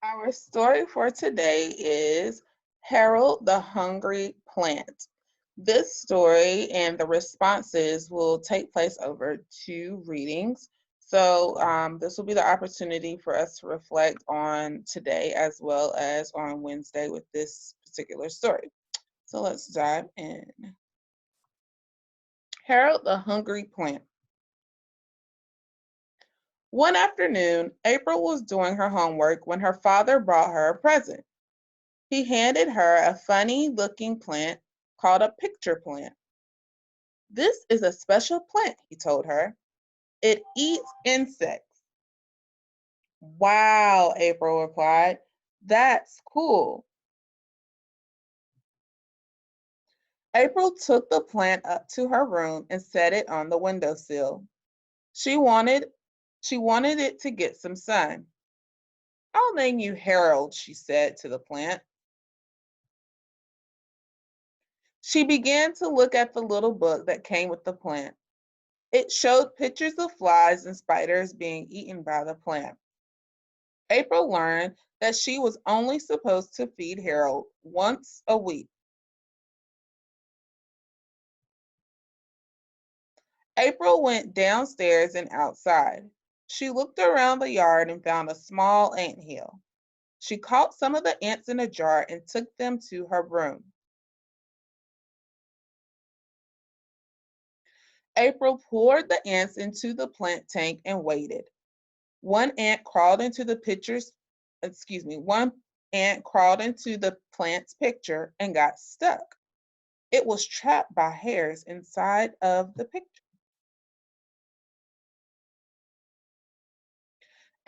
Our story for today is Harold the Hungry Plant. This story and the responses will take place over two readings. So, this will be the opportunity for us to reflect on today as well as on Wednesday with this particular story. So, let's dive in. Harold the Hungry Plant. One afternoon, April was doing her homework when her father brought her a present. He handed her a funny-looking plant called a picture plant. "This is a special plant," he told her. "It eats insects." "Wow," April replied. "That's cool." April took the plant up to her room and set it on the windowsill. She wanted she wanted it to get some sun. "I'll name you Harold," she said to the plant. She began to look at the little book that came with the plant. It showed pictures of flies and spiders being eaten by the plant. April learned that she was only supposed to feed Harold once a week. April went downstairs and outside. She looked around the yard and found a small ant hill. She caught some of the ants in a jar and took them to her room. April poured the ants into the plant tank and waited. One ant crawled into the picture's, one ant crawled into the plant's picture and got stuck. It was trapped by hairs inside of the picture.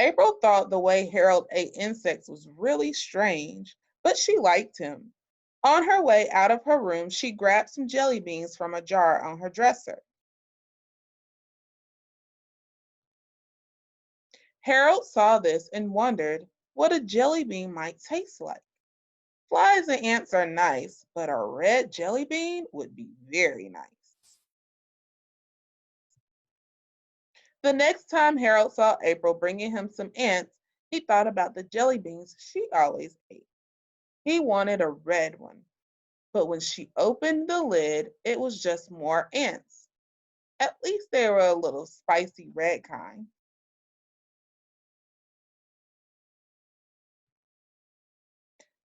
April thought the way Harold ate insects was really strange, but she liked him. On her way out of her room, she grabbed some jelly beans from a jar on her dresser. Harold saw this and wondered what a jelly bean might taste like. Flies and ants are nice, but a red jelly bean would be very nice. The next time Harold saw April bringing him some ants, he thought about the jelly beans she always ate. He wanted a red one, but when she opened the lid, it was just more ants. At least they were a little spicy red kind.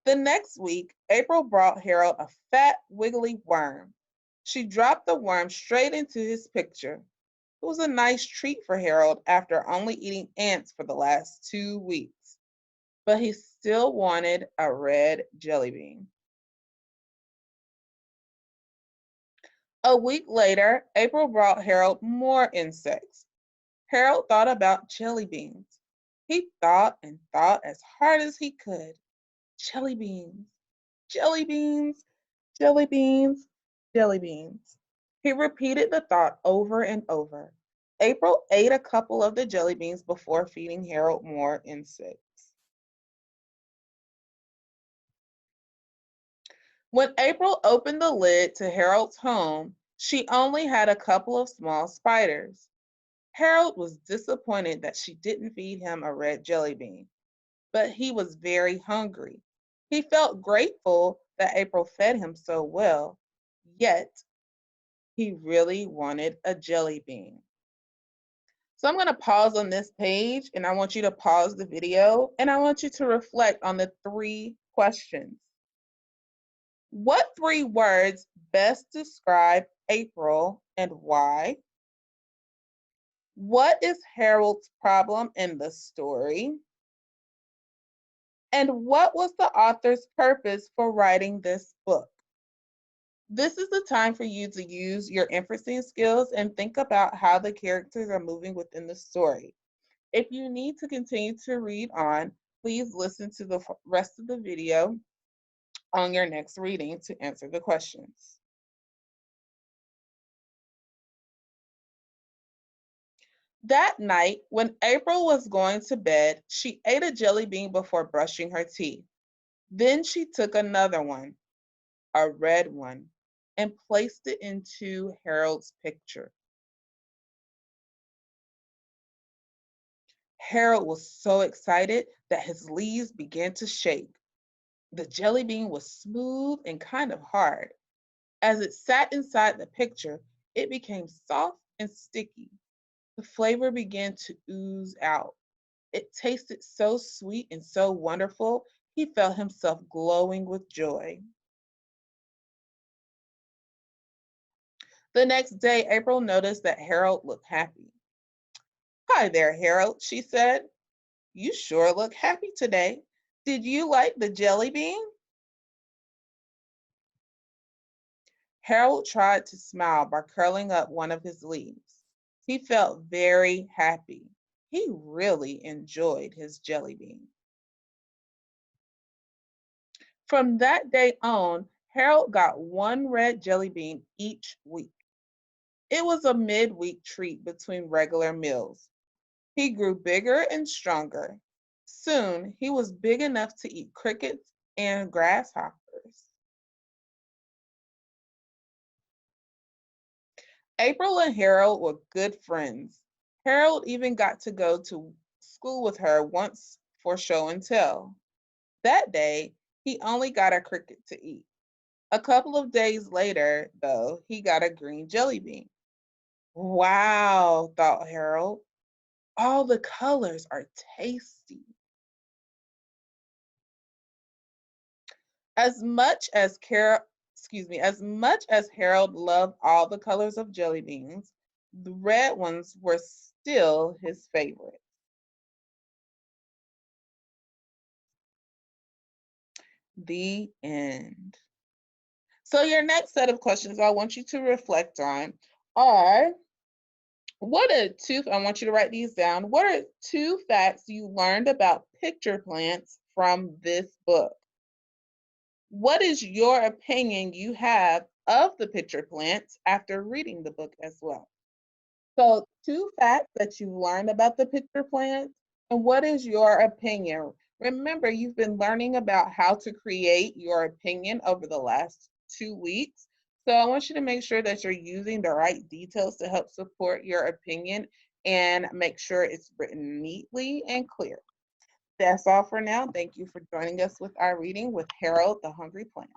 The next week, April brought Harold a fat, wiggly worm. She dropped the worm straight into his picture. It was a nice treat for Harold after only eating ants for the last 2 weeks, but he still wanted a red jelly bean. A week later, April brought Harold more insects. Harold thought about jelly beans. He thought and thought as hard as he could. Jelly beans, jelly beans, jelly beans, jelly beans. He repeated the thought over and over. April ate a couple of the jelly beans before feeding Harold more insects. When April opened the lid to Harold's home, she only had a couple of small spiders. Harold was disappointed that she didn't feed him a red jelly bean, but he was very hungry. He felt grateful that April fed him so well, yet he really wanted a jelly bean. So I'm going to pause on this page and I want you to pause the video and I want you to reflect on the three questions. What three words best describe April and why? What is Harold's problem in the story? And what was the author's purpose for writing this book? This is the time for you to use your inferencing skills and think about how the characters are moving within the story. If you need to continue to read on, please listen to the rest of the video on your next reading to answer the questions. That night, when April was going to bed, she ate a jelly bean before brushing her teeth. Then she took another one, a red one, and placed it into Harold's picture. Harold was so excited that his leaves began to shake. The jelly bean was smooth and kind of hard. As it sat inside the picture, it became soft and sticky. The flavor began to ooze out. It tasted so sweet and so wonderful, he felt himself glowing with joy. The next day, April noticed that Harold looked happy. "Hi there, Harold," she said. "You sure look happy today. Did you like the jelly bean?" Harold tried to smile by curling up one of his leaves. He felt very happy. He really enjoyed his jelly bean. From that day on, Harold got one red jelly bean each week. It was a midweek treat between regular meals. He grew bigger and stronger. Soon, he was big enough to eat crickets and grasshoppers. April and Harold were good friends. Harold even got to go to school with her once for show and tell. That day, he only got a cricket to eat. A couple of days later, though, he got a green jelly bean. Wow, thought Harold. All the colors are tasty. As much as as much as Harold loved all the colors of jelly beans, the red ones were still his favorite. The end. So your next set of questions I want you to reflect on are I want you to write these down. What are two facts you learned about picture plants from this book? What is your opinion you have of the picture plants after reading the book as well? So, two facts that you learned about the picture plants, and what is your opinion? Remember, you've been learning about how to create your opinion over the last 2 weeks. So, I want you to make sure that you're using the right details to help support your opinion and make sure it's written neatly and clear. That's all for now. Thank you for joining us with our reading with Harold the Hungry Plant.